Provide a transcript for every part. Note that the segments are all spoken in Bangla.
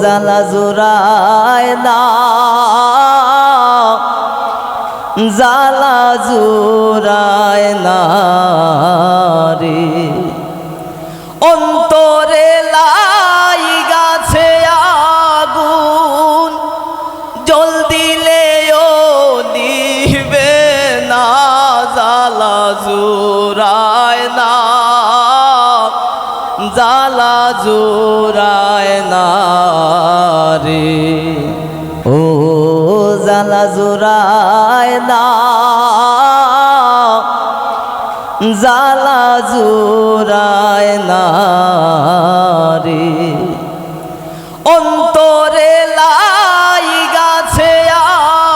জ্বালা জুড়ায় না, জ্বালা জুড়ায় না রে। অন্তরে লাইগাছে আগুন, জল দিলেও নিবে না, জ্বালা জুড়ায় না, জ্বালা জুড়ায় না রে। ও জ্বালা জুড়ায় না, জ্বালা জুড়ায় না রে। অন্তরে লাইগাছে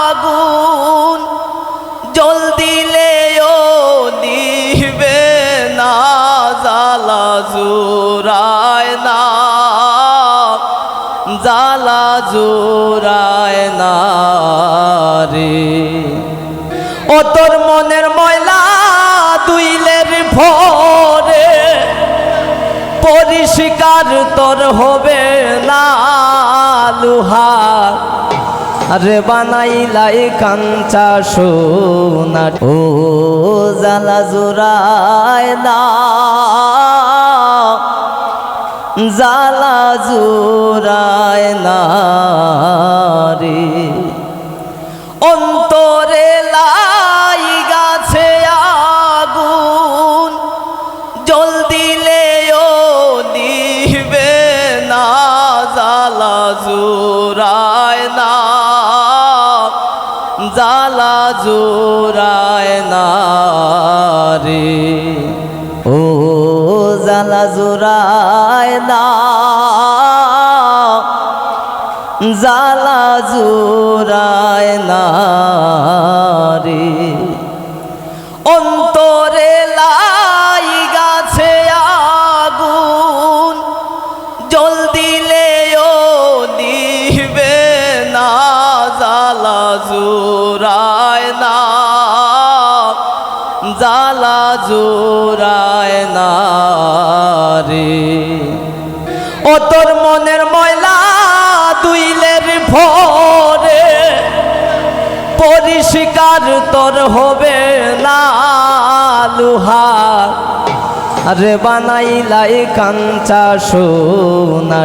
আগুন, জল দিলেও নিবে না, জ্বালা জুড়ায় না, জ্বালা জুড়ায় না রে। ও তোর মনের ময়লা দুইলের ভরে, পরিষ্কার তোর হবে না লোহার, আরে বানাইলাই কাঞ্চা সোনা। ও জ্বালা জুড়ায় না, জ্বালা জুড়ায় না রে। অন্তরে লাইগাছে আগুন, জল দিলেও নিবে না, জ্বালা জুড়ায় না, জ্বালা জুড়ায় না রে। ও জ্বালা জুড়ায় না, জ্বালা জুড়ায় না রে। অন্তরে লাইগাছে আগুন, জল দিলেও নিবে না, জ্বালা জুড়ায় না, জ্বালা জুড়ায় না রে। ও তোর মনের ময়লা দুইলের ভরে, পরিষ্কার তোর হবে না লোহার, আরে বানাইলাই কাঞ্চা সোনা।